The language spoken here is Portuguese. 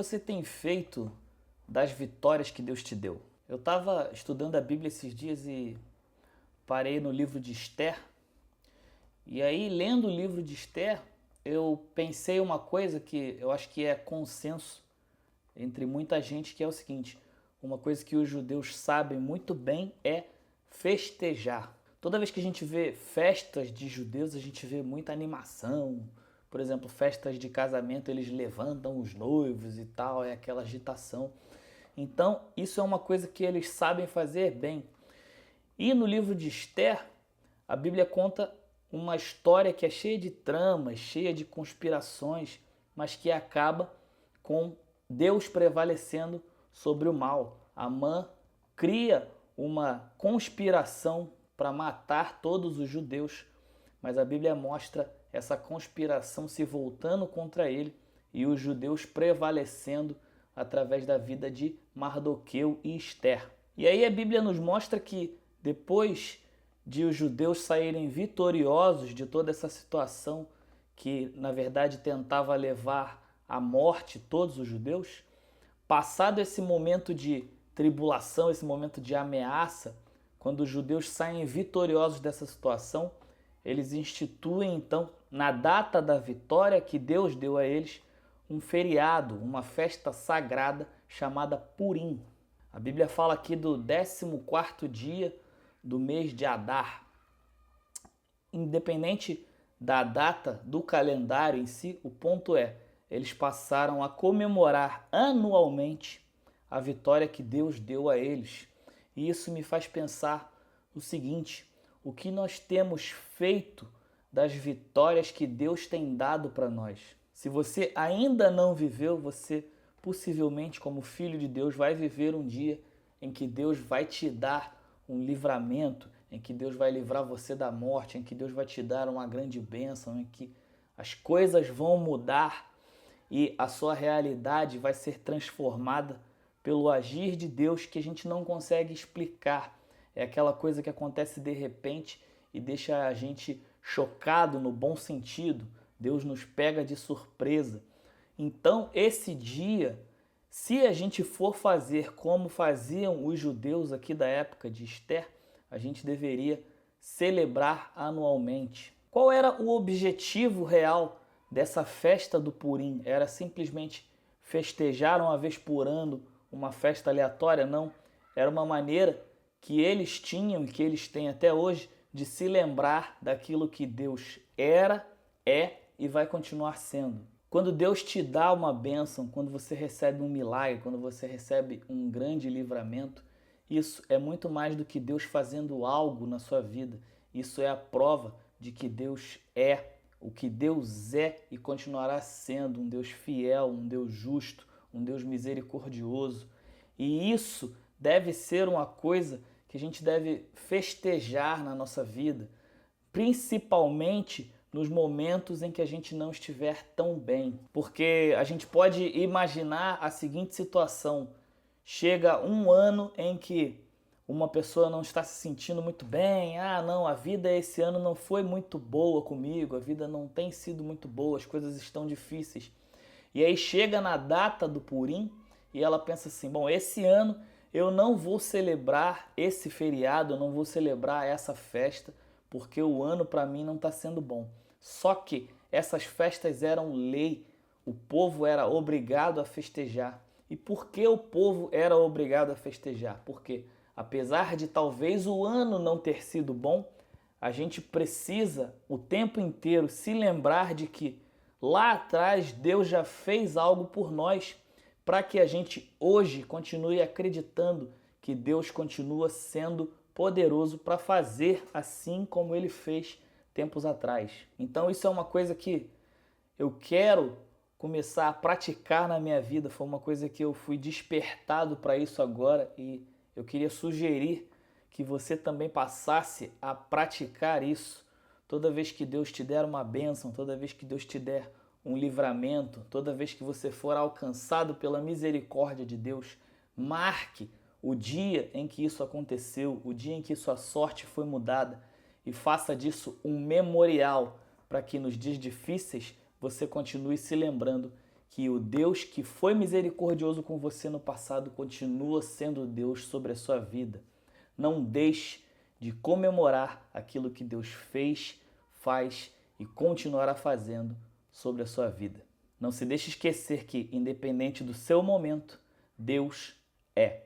você tem feito das vitórias que Deus te deu? Eu estava estudando a Bíblia esses dias e parei no livro de Esther. E aí, lendo o livro de Esther, eu pensei uma coisa que eu acho que é consenso entre muita gente, que é o seguinte: uma coisa que os judeus sabem muito bem é festejar. Toda vez que a gente vê festas de judeus, a gente vê muita animação. Por exemplo, festas de casamento, eles levantam os noivos e tal, é aquela agitação. Então, isso é uma coisa que eles sabem fazer bem. E no livro de Esther, a Bíblia conta uma história que é cheia de tramas, cheia de conspirações, mas que acaba com Deus prevalecendo sobre o mal. Amã cria uma conspiração para matar todos os judeus, mas a Bíblia mostra essa conspiração se voltando contra ele e os judeus prevalecendo através da vida de Mardoqueu e Esther. E aí a Bíblia nos mostra que depois de os judeus saírem vitoriosos de toda essa situação que na verdade tentava levar à morte todos os judeus, passado esse momento de tribulação, esse momento de ameaça, quando os judeus saem vitoriosos dessa situação, eles instituem então, na data da vitória que Deus deu a eles, um feriado, uma festa sagrada chamada Purim. A Bíblia fala aqui do 14º dia do mês de Adar. Independente da data do calendário em si, o ponto é, eles passaram a comemorar anualmente a vitória que Deus deu a eles. E isso me faz pensar o seguinte: o que nós temos feito das vitórias que Deus tem dado para nós? Se você ainda não viveu, você possivelmente, como filho de Deus, vai viver um dia em que Deus vai te dar um livramento, em que Deus vai livrar você da morte, em que Deus vai te dar uma grande bênção, em que as coisas vão mudar e a sua realidade vai ser transformada pelo agir de Deus que a gente não consegue explicar. É aquela coisa que acontece de repente e deixa a gente chocado no bom sentido. Deus nos pega de surpresa. Então, esse dia, se a gente for fazer como faziam os judeus aqui da época de Esther, a gente deveria celebrar anualmente. Qual era o objetivo real dessa festa do Purim? Era simplesmente festejar uma vez por ano uma festa aleatória? Não. Era uma maneira que eles tinham e que eles têm até hoje de se lembrar daquilo que Deus era, é e vai continuar sendo. Quando Deus te dá uma bênção, quando você recebe um milagre, quando você recebe um grande livramento, isso é muito mais do que Deus fazendo algo na sua vida. Isso é a prova de que Deus é o que Deus é e continuará sendo, um Deus fiel, um Deus justo, um Deus misericordioso. E isso deve ser uma coisa que a gente deve festejar na nossa vida, principalmente nos momentos em que a gente não estiver tão bem. Porque a gente pode imaginar a seguinte situação: chega um ano em que uma pessoa não está se sentindo muito bem, não, a vida esse ano não foi muito boa comigo, a vida não tem sido muito boa, as coisas estão difíceis. E aí chega na data do Purim e ela pensa assim: bom, esse ano eu não vou celebrar esse feriado, eu não vou celebrar essa festa, porque o ano para mim não está sendo bom. Só que essas festas eram lei, o povo era obrigado a festejar. E por que o povo era obrigado a festejar? Porque, apesar de talvez o ano não ter sido bom, a gente precisa o tempo inteiro se lembrar de que lá atrás Deus já fez algo por nós, para que a gente hoje continue acreditando que Deus continua sendo poderoso para fazer assim como Ele fez tempos atrás. Então isso é uma coisa que eu quero começar a praticar na minha vida, foi uma coisa que eu fui despertado para isso agora e eu queria sugerir que você também passasse a praticar isso. Toda vez que Deus te der uma bênção, toda vez que Deus te der um livramento, toda vez que você for alcançado pela misericórdia de Deus, marque o dia em que isso aconteceu, o dia em que sua sorte foi mudada e faça disso um memorial para que nos dias difíceis você continue se lembrando que o Deus que foi misericordioso com você no passado continua sendo Deus sobre a sua vida. Não deixe de comemorar aquilo que Deus fez, faz e continuará fazendo sobre a sua vida. Não se deixe esquecer que, independente do seu momento, Deus é.